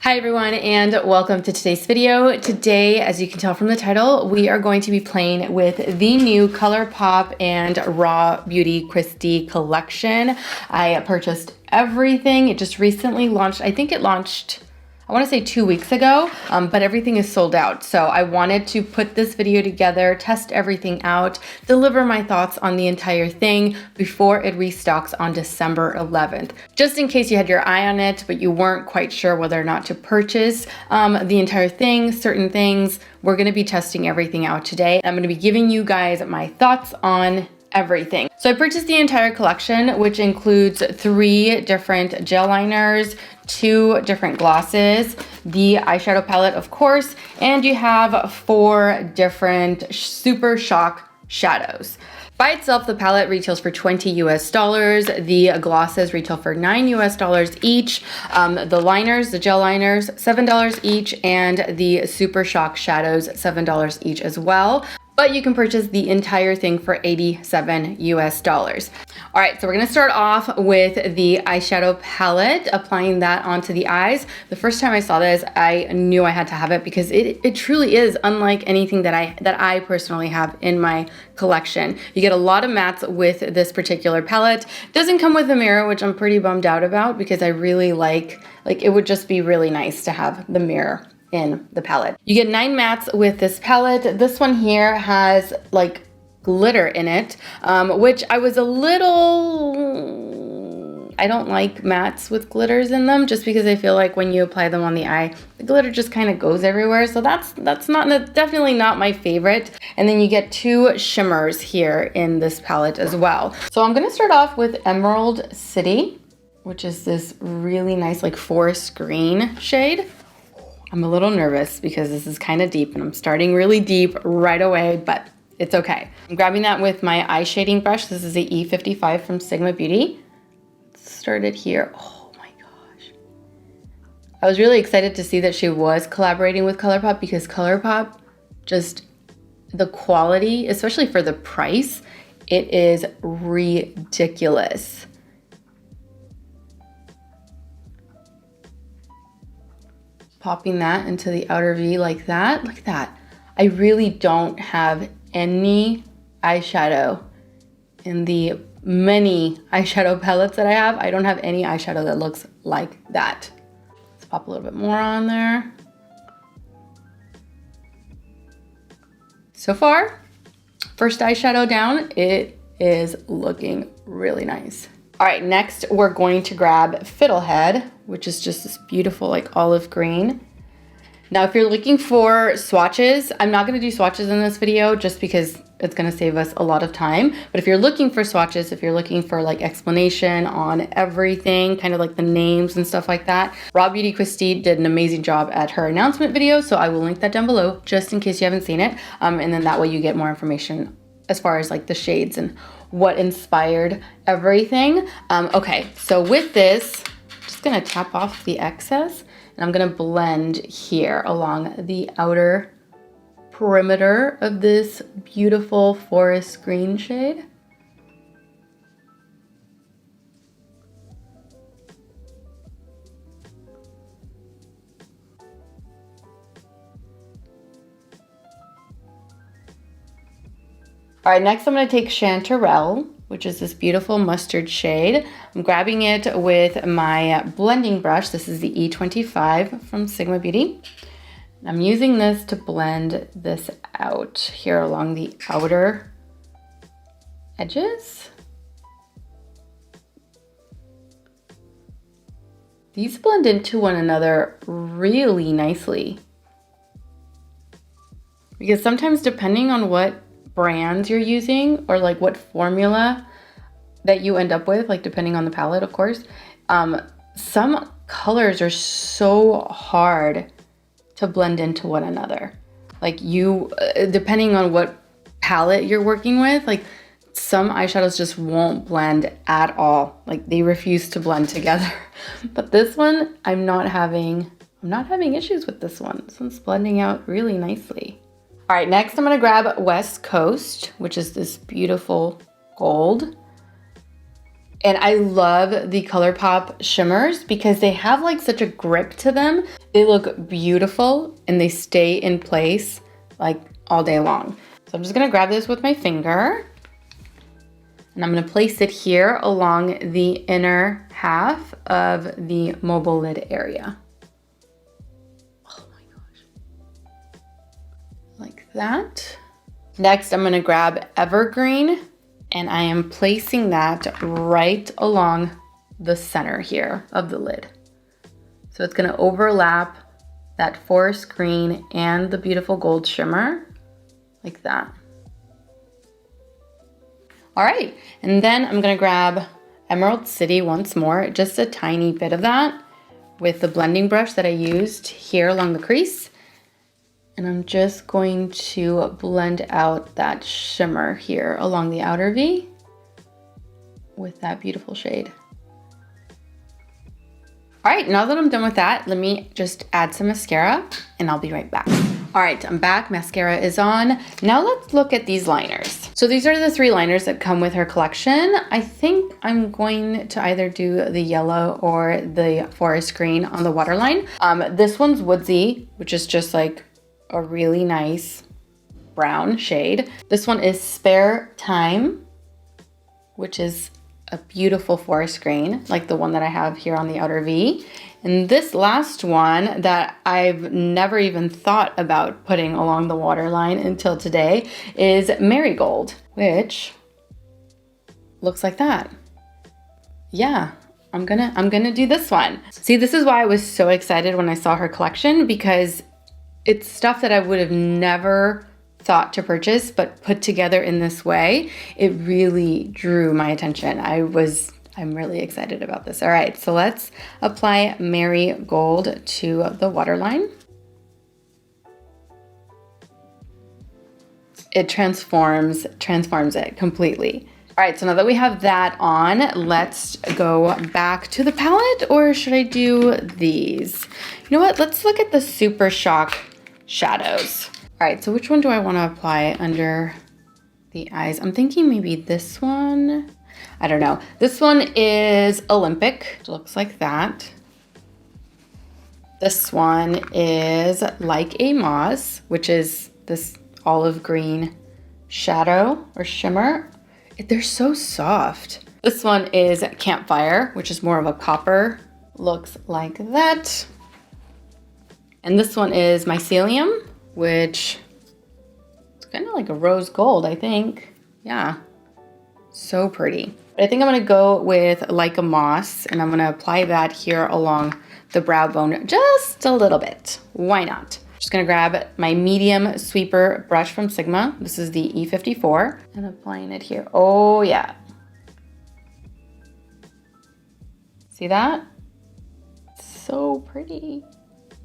Hi everyone and welcome to today's video. Today, as you can tell from the title, we are going to be playing with the new ColourPop and RawBeautyKristi collection. I purchased everything. It just recently launched. I think it launched, I want to say 2 weeks ago, but everything is sold out. So I wanted to put this video together, test everything out, deliver my thoughts on the entire thing before it restocks on December 11th. Just in case you had your eye on it, but you weren't quite sure whether or not to purchase the entire thing, certain things, we're gonna be testing everything out today. I'm gonna be giving you guys my thoughts on everything. So I purchased the entire collection, which includes 3 different gel liners, 2 different glosses, the eyeshadow palette, of course, and you have 4 different Super Shock shadows. By itself, the palette retails for $20 US. The glosses retail for $9 US each. The liners, the gel liners, $7 each, and the Super Shock shadows, $7 each as well. But you can purchase the entire thing for $87 US. All right, so we're gonna start off with the eyeshadow palette, applying that onto the eyes. The first time I saw this, I knew I had to have it because it truly is unlike anything that I personally have in my collection. You get a lot of mattes with this particular palette. It doesn't come with a mirror, which I'm pretty bummed out about because I really like it would just be really nice to have the mirror in the palette. You get 9 mattes with this palette. This one here has like glitter in it, which I was a little, I don't like mattes with glitters in them just because I feel like when you apply them on the eye, the glitter just kind of goes everywhere. So that's definitely not my favorite. And then you get 2 shimmers here in this palette as well. So I'm gonna start off with Emerald City, which is this really nice like forest green shade. I'm a little nervous because this is kind of deep and I'm starting really deep right away, but it's okay. I'm grabbing that with my eye shading brush. This is the E55 from Sigma Beauty. Started here. Oh my gosh. I was really excited to see that she was collaborating with ColourPop because ColourPop, just the quality, especially for the price, it is ridiculous. Popping that into the outer V like that. Look at that. I really don't have any eyeshadow in the many eyeshadow palettes that I have. I don't have any eyeshadow that looks like that. Let's pop a little bit more on there. So far, first eyeshadow down, it is looking really nice. All right, next we're going to grab Fiddlehead, which is just this beautiful like olive green. Now, if you're looking for swatches, I'm not gonna do swatches in this video just because it's gonna save us a lot of time. But if you're looking for swatches, if you're looking for like explanation on everything, kind of like the names and stuff like that, RawBeautyKristi did an amazing job at her announcement video. So I will link that down below just in case you haven't seen it. And then that way you get more information as far as like the shades and what inspired everything. Okay, so with this, I'm just gonna tap off the excess and I'm gonna blend here along the outer perimeter of this beautiful forest green shade. All right, next I'm gonna take Chanterelle, which is this beautiful mustard shade. I'm grabbing it with my blending brush. This is the E25 from Sigma Beauty. I'm using this to blend this out here along the outer edges. These blend into one another really nicely. Because sometimes depending on what brands you're using or like what formula that you end up with, like depending on the palette, of course, some colors are so hard to blend into one another. Like you, depending on what palette you're working with, like some eyeshadows just won't blend at all. Like they refuse to blend together. But this one, I'm not having issues with this one. This one's blending out really nicely. All right, next I'm gonna grab West Coast, which is this beautiful gold. And I love the ColourPop shimmers because they have like such a grip to them. They look beautiful and they stay in place like all day long. So I'm just gonna grab this with my finger and I'm gonna place it here along the inner half of the mobile lid area. Oh my gosh. Like that. Next, I'm gonna grab Evergreen and I am placing that right along the center here of the lid. So it's gonna overlap that forest green and the beautiful gold shimmer, like that. All right, and then I'm gonna grab Emerald City once more, just a tiny bit of that with the blending brush that I used here along the crease. And I'm just going to blend out that shimmer here along the outer V with that beautiful shade. All right, now that I'm done with that, let me just add some mascara and I'll be right back. All right, I'm back, mascara is on. Now let's look at these liners. So these are the 3 liners that come with her collection. I think I'm going to either do the yellow or the forest green on the waterline. This one's Woodsy, which is just like a really nice brown shade. This one is Spare Time, which is a beautiful forest green, like the one that I have here on the outer V. And this last one that I've never even thought about putting along the waterline until today is Marigold, which looks like that. Yeah, I'm gonna do this one. See, this is why I was so excited when I saw her collection, because it's stuff that I would have never thought to purchase, but put together in this way, it really drew my attention. I'm really excited about this. All right, so let's apply Marigold to the waterline. It transforms it completely. All right, so now that we have that on, let's go back to the palette, or should I do these? You know what, let's look at the Super Shock shadows. All right, so which one do I want to apply under the eyes? I'm thinking maybe this one. I don't know. This one is Olympic. It looks like that. This one is Like a Moss, which is this olive green shadow or shimmer. They're so soft. This one is Campfire, which is more of a copper. Looks like that. And this one is Mycelium, which it's kind of like a rose gold, I think. Yeah, so pretty. But I think I'm gonna go with Like a Moss, and I'm gonna apply that here along the brow bone just a little bit. Why not? Just gonna grab my medium sweeper brush from Sigma. This is the E54, and applying it here. Oh yeah. See that? So pretty.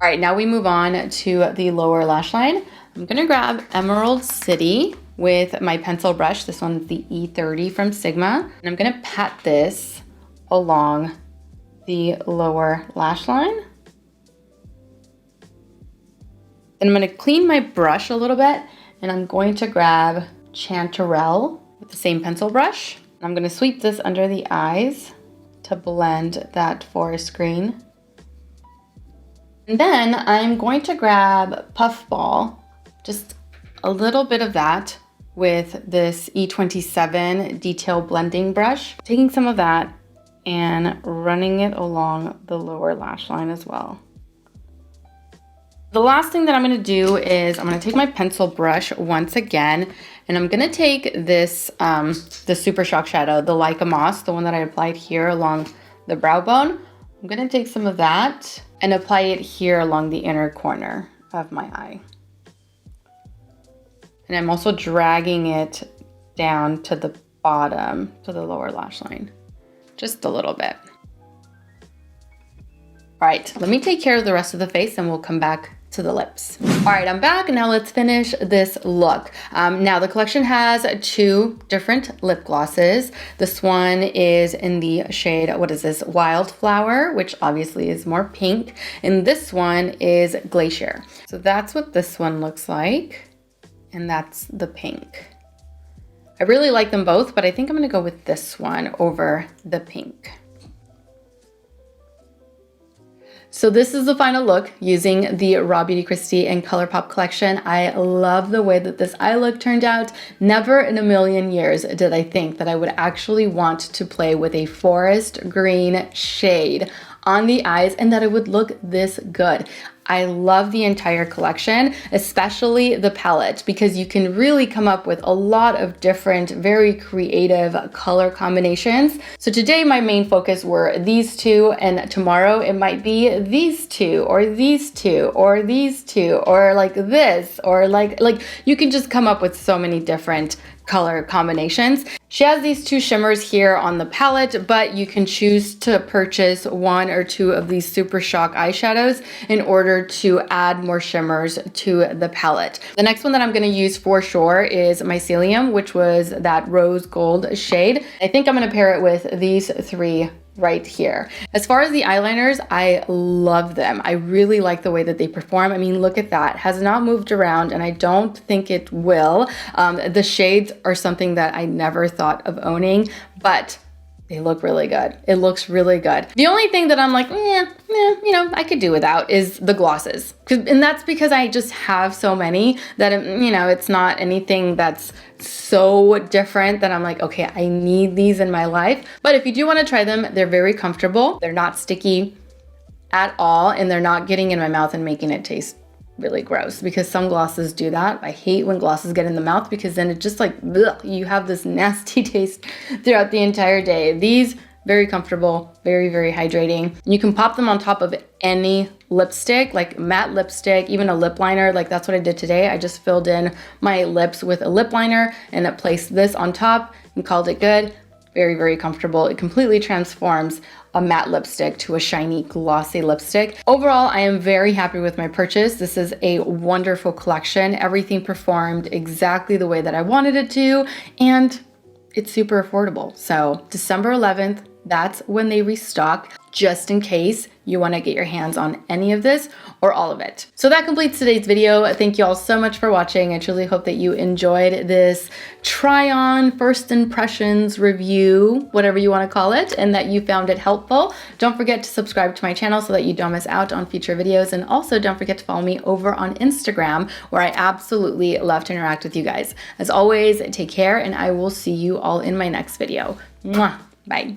All right, now we move on to the lower lash line. I'm gonna grab Emerald City with my pencil brush. This one's the E30 from Sigma. And I'm gonna pat this along the lower lash line. And I'm gonna clean my brush a little bit, and I'm going to grab Chanterelle with the same pencil brush. I'm gonna sweep this under the eyes to blend that forest green. And then I'm going to grab Puffball, just a little bit of that with this E27 detail blending brush, taking some of that and running it along the lower lash line as well. The last thing that I'm gonna do is I'm gonna take my pencil brush once again, and I'm gonna take this, the Super Shock shadow, the Like a Moss, the one that I applied here along the brow bone. I'm gonna take some of that and apply it here along the inner corner of my eye. And I'm also dragging it down to the bottom, to the lower lash line, just a little bit. All right, let me take care of the rest of the face and we'll come back to the lips. All right, I'm back. Now let's finish this look. Now the collection has 2 different lip glosses. This one is in the shade, what is this? Wildflower, which obviously is more pink. And this one is Glacier. So that's what this one looks like. And that's the pink. I really like them both, but I think I'm gonna go with this one over the pink. So this is the final look using the RawBeautyKristi and ColourPop collection. I love the way that this eye look turned out. Never in a million years did I think that I would actually want to play with a forest green shade on the eyes and that it would look this good. I love the entire collection, especially the palette, because you can really come up with a lot of different, very creative color combinations. So today my main focus were these two, and tomorrow it might be these two, or these two, or these two, or like this, or like you can just come up with so many different color combinations. She has these two shimmers here on the palette, but you can choose to purchase one or two of these Super Shock eyeshadows in order to add more shimmers to the palette. The next one that I'm going to use for sure is Mycelium, which was that rose gold shade. I think I'm going to pair it with these three right here. As far as the eyeliners, I love them. I really like the way that they perform. I mean, look at that. Has not moved around, and I don't think it will. The shades are something that I never thought of owning, but they look really good. It looks really good. The only thing that I'm like, you know, I could do without is the glosses. And that's because I just have so many that, you know, it's not anything that's so different that I'm like, okay, I need these in my life. But if you do want to try them, they're very comfortable. They're not sticky at all, and they're not getting in my mouth and making it taste really gross, because some glosses do that. I hate when glosses get in the mouth because then it just like, ugh, you have this nasty taste throughout the entire day. These, very comfortable, very, very hydrating. You can pop them on top of any lipstick, like matte lipstick, even a lip liner. Like that's what I did today. I just filled in my lips with a lip liner and I placed this on top and called it good. Very, very comfortable. It completely transforms a matte lipstick to a shiny, glossy lipstick. Overall, I am very happy with my purchase. This is a wonderful collection. Everything performed exactly the way that I wanted it to, and it's super affordable. So December 11th, that's when they restock, just in case you want to get your hands on any of this or all of it. So that completes today's video. Thank you all so much for watching. I truly hope that you enjoyed this try on first impressions review, whatever you want to call it, and that you found it helpful. Don't forget to subscribe to my channel so that you don't miss out on future videos. And also don't forget to follow me over on Instagram, where I absolutely love to interact with you guys. As always, take care, and I will see you all in my next video. Mwah! Bye.